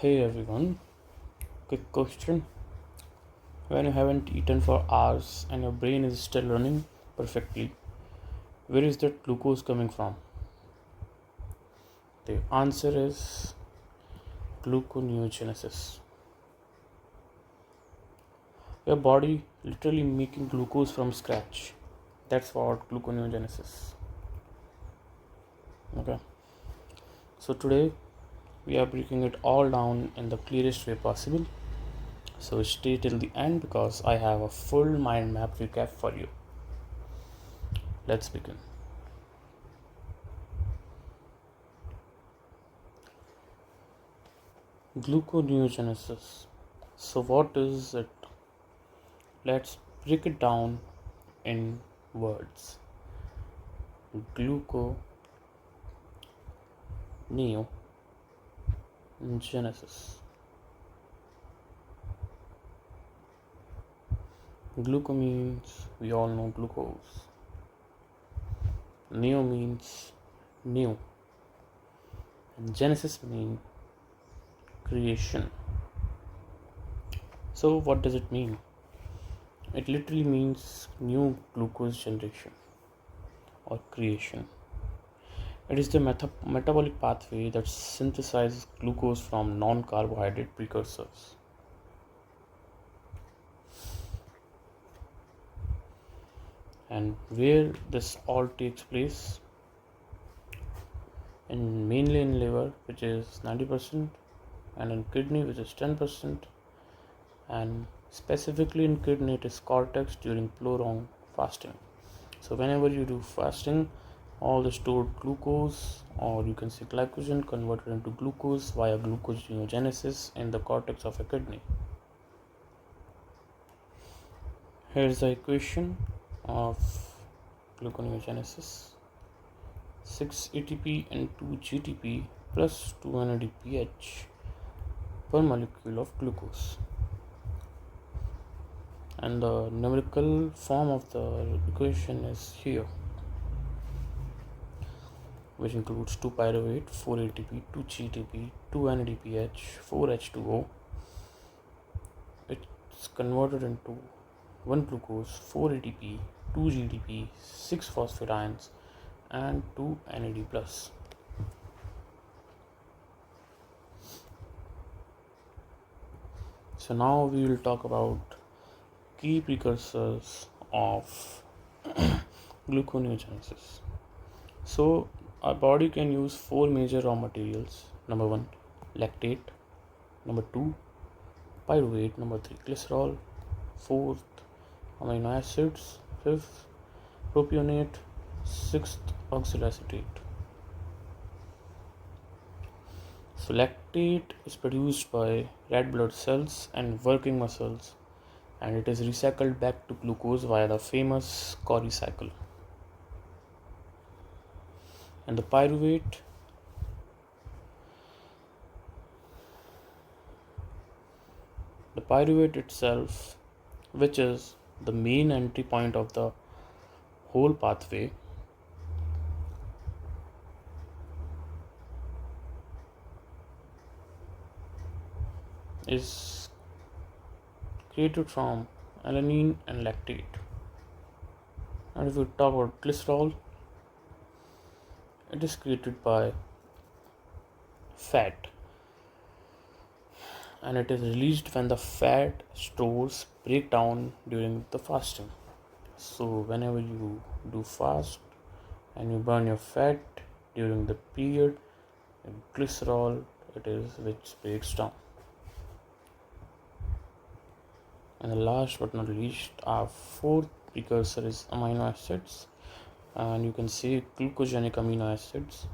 Hey everyone, quick question. When you haven't eaten for hours and your brain is still running perfectly, where is that glucose coming from? The answer is gluconeogenesis. Your body literally making glucose from scratch. That's what gluconeogenesis. Okay. So today we are breaking it all down in the clearest way possible. So stay till the end because I have a full mind map recap for you. Let's begin. Gluconeogenesis. So, what is it? Let's break it down in words. Gluconeogenesis. Gluco means we all know glucose. Neo means new. And genesis means creation. So, what does it mean? It literally means new glucose generation or creation. It is the metabolic pathway that synthesizes glucose from non carbohydrate precursors. And where this all takes place in mainly in liver, which is 90%, and in kidney, which is 10%, and specifically in kidney it is cortex during prolonged fasting. So whenever you do fasting, all the stored glucose, or you can say glycogen, converted into glucose via gluconeogenesis in the cortex of a kidney. Here's the equation of gluconeogenesis: 6 ATP and 2 GTP plus 200 pH per molecule of glucose. And the numerical form of the equation is here, which includes 2 pyruvate, 4 ATP, 2 GTP, 2 NADPH, 4 H2O. It's converted into 1 glucose, 4 ATP, 2 GDP, 6 phosphatidynes, and 2 NAD+. So now we will talk about key precursors of gluconeogenesis. So our body can use 4 major raw materials. Number 1, lactate. Number 2, pyruvate. Number 3, glycerol. 4th, amino acids. 5th, propionate. 6th, oxaloacetate. So lactate is produced by red blood cells and working muscles, and it is recycled back to glucose via the famous Cori cycle. And the pyruvate itself, which is the main entry point of the whole pathway, is created from alanine and lactate. And if we talk about glycerol, it is created by fat, and it is released when the fat stores break down during the fasting. So whenever you do fast and you burn your fat during the period, glycerol it is which breaks down. And the last but not least, our fourth precursor is amino acids, and you can see glucogenic amino acids.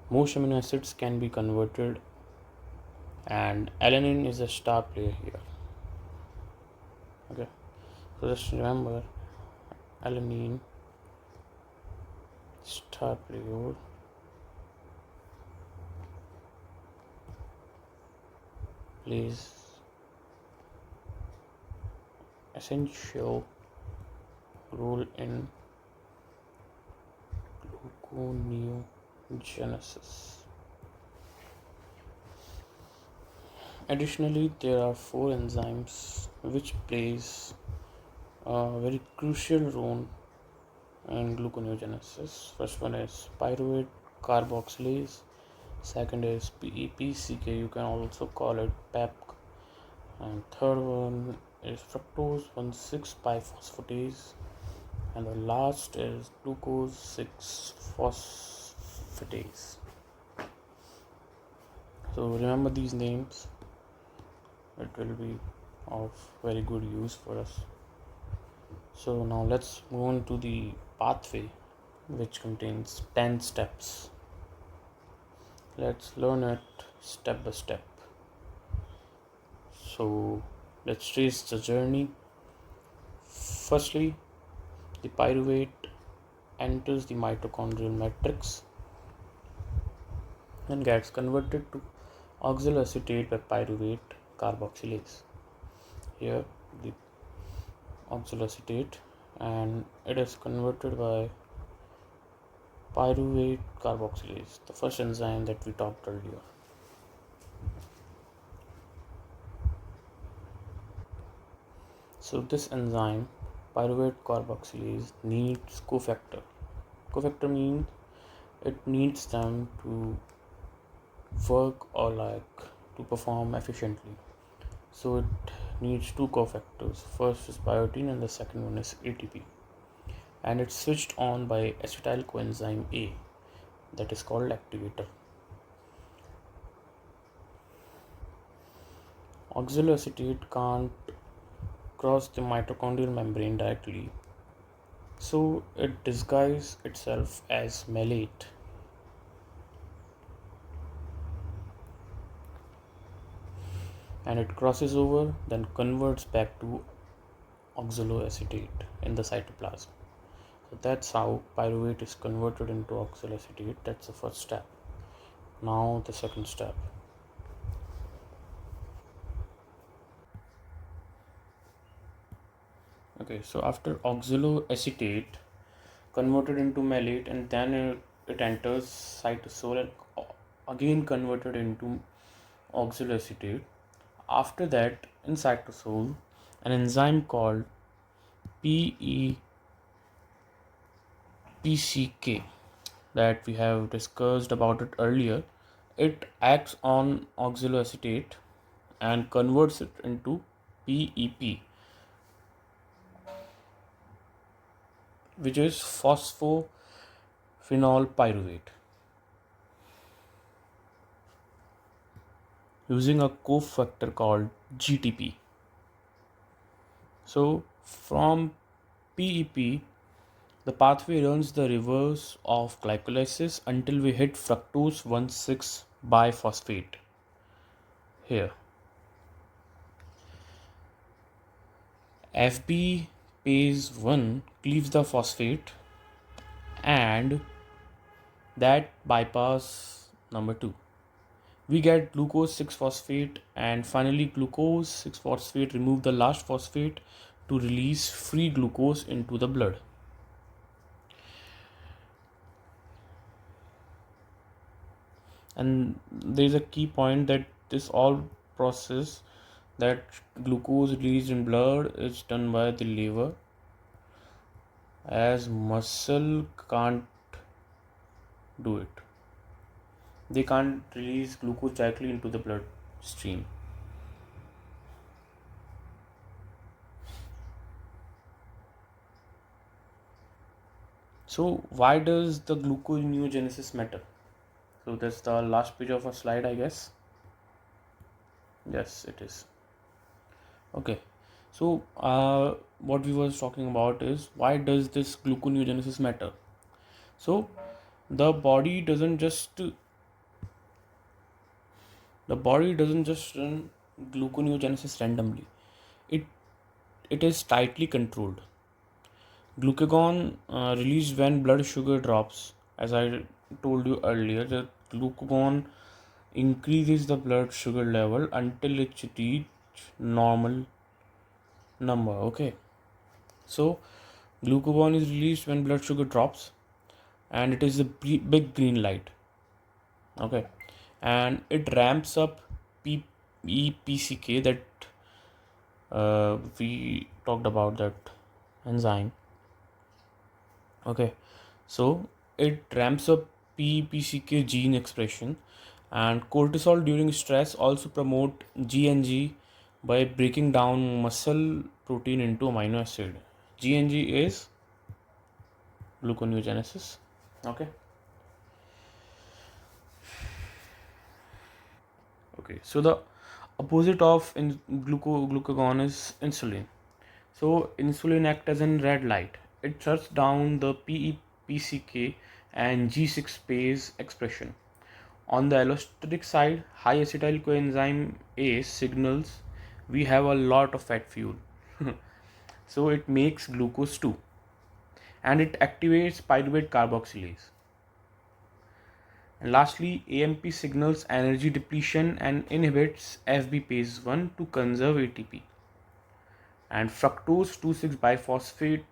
Most amino acids can be converted, and alanine is a star player here. Okay, so just remember, alanine star player, plays essential role in gluconeogenesis. Additionally, there are four enzymes which plays a very crucial role in gluconeogenesis. First one is pyruvate carboxylase. Second is PEPCK, you can also call it PEP. And third one is fructose 1,6 biphosphatase. And the last is glucose 6 phosphatase. So remember these names, it will be of very good use for us. So now let's move on to the pathway, which contains 10 steps. Let's learn it step by step. So let's trace the journey. Firstly, the pyruvate enters the mitochondrial matrix and gets converted to oxaloacetate by pyruvate carboxylase. Here the oxaloacetate, and it is converted by pyruvate carboxylase, the first enzyme that we talked earlier. So this enzyme, pyruvate carboxylase, needs cofactor. Cofactor means it needs them to work or to perform efficiently. So it needs two cofactors. First is biotin and the second one is ATP. And it's switched on by acetyl coenzyme A, that is called activator. Oxaloacetate can't cross the mitochondrial membrane directly, so it disguises itself as malate. And it crosses over, then converts back to oxaloacetate in the cytoplasm. So that's how pyruvate is converted into oxaloacetate. That's the first step. Now the second step. Okay, so after oxaloacetate converted into malate, and then it enters cytosol and again converted into oxaloacetate. After that, in cytosol, an enzyme called PEPCK that we have discussed about it earlier, it acts on oxaloacetate and converts it into PEP, which is phosphoenol pyruvate, using a cofactor called GTP. So from PEP, the pathway runs the reverse of glycolysis until we hit fructose 1,6 biphosphate here. FB phase 1 cleaves the phosphate, and that bypass number 2. We get glucose 6 phosphate, and finally glucose 6 phosphate remove the last phosphate to release free glucose into the blood. And there is a key point that this all process, that glucose released in blood, is done by the liver, as muscle can't do it. They can't release glucose directly into the blood stream. So why does the gluconeogenesis matter? So that's the last page of a slide, I guess. Yes, it is. Okay, so what we were talking about is, why does this gluconeogenesis matter? So the body doesn't just run gluconeogenesis randomly. It is tightly controlled. Glucagon released when blood sugar drops. As I told you earlier, the glucagon increases the blood sugar level until it reaches normal number. Okay, so glucagon is released when blood sugar drops, and it is a big green light. Okay, and it ramps up EPCK that we talked about, that enzyme. Okay, so it ramps up PPCK gene expression, and cortisol during stress also promote GNG by breaking down muscle protein into amino acid. GNG is gluconeogenesis. Okay. Okay. So the opposite of glucagon is insulin. So insulin acts as a red light. It shuts down the PEPCK and G6 phase expression. On the allosteric side, high acetyl coenzyme A signals we have a lot of fat fuel. So it makes glucose too, and it activates pyruvate carboxylase. And lastly, AMP signals energy depletion and inhibits FbPase1 to conserve ATP. And fructose 2,6 biphosphate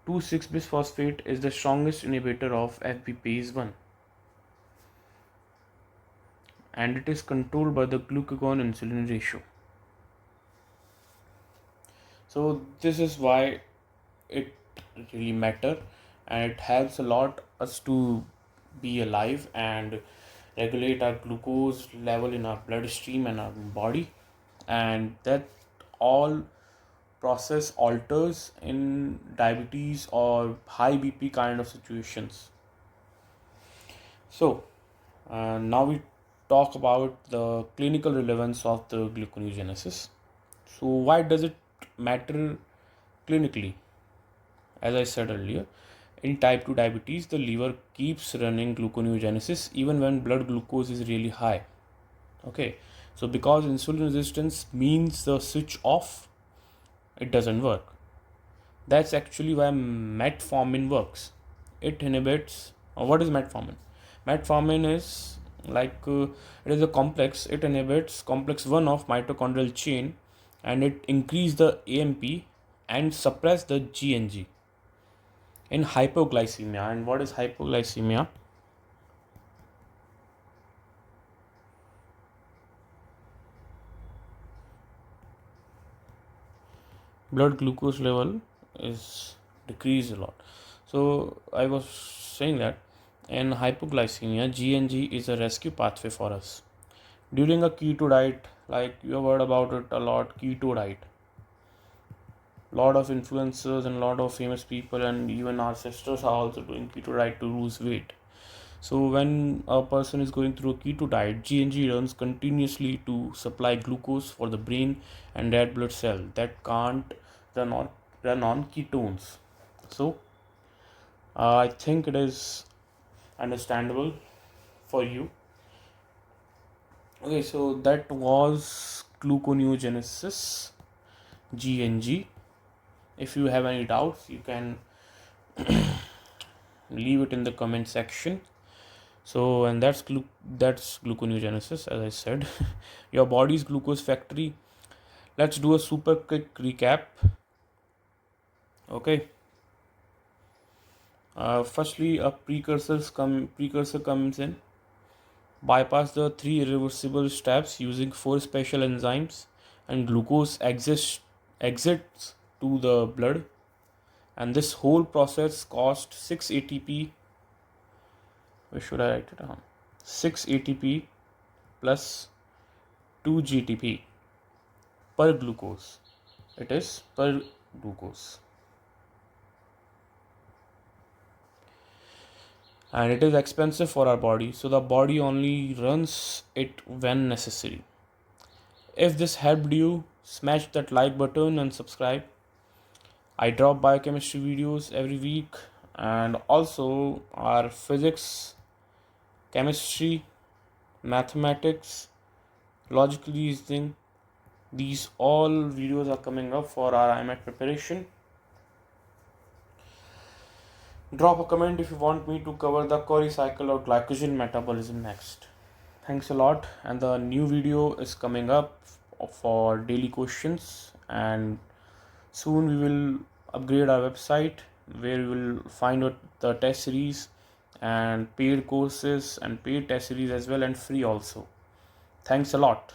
2,6 bisphosphate is the strongest inhibitor of FbPase1, and it is controlled by the glucagon insulin ratio. So this is why it really matter, and it helps a lot us to be alive and regulate our glucose level in our bloodstream and our body, and that all process alters in diabetes or high BP kind of situations. So now we talk about the clinical relevance of the gluconeogenesis. So why does it matter clinically? As I said earlier, in type 2 diabetes, the liver keeps running gluconeogenesis even when blood glucose is really high. Okay, so because insulin resistance means the switch off, it doesn't work. That's actually why metformin works. It inhibits. What is metformin? Metformin is like it is a complex. It inhibits complex 1 of mitochondrial chain, and it increase the AMP and suppress the GNG in hypoglycemia. And what is hypoglycemia? Blood glucose level is decreased a lot. So I was saying that in hypoglycemia, GNG is a rescue pathway for us. During a keto diet, like you have heard about it a lot, keto diet. Lot of influencers and lot of famous people and even our sisters are also doing keto diet to lose weight. So when a person is going through a keto diet, GNG runs continuously to supply glucose for the brain and red blood cell that can't run on ketones. So I think it is understandable for you. Okay, so that was gluconeogenesis, GNG. If you have any doubts, you can leave it in the comment section. So, and that's gluconeogenesis, as I said. Your body's glucose factory. Let's do a super quick recap. Okay. Firstly, a precursor comes in. Bypass the 3 irreversible steps using 4 special enzymes, and glucose exits to the blood. And this whole process cost 6 ATP. Where should I write it down? 6 ATP plus 2 GTP per glucose. It is per glucose. And it is expensive for our body, so the body only runs it when necessary. If this helped you, smash that like button and subscribe. I drop biochemistry videos every week, and also our physics, chemistry, mathematics, logical reasoning. These all videos are coming up for our IMAT preparation. Drop a comment if you want me to cover the Cori cycle or glycogen metabolism next. Thanks a lot, and the new video is coming up for daily questions, and soon we will upgrade our website where we will find out the test series and paid courses and paid test series as well, and free also. Thanks a lot.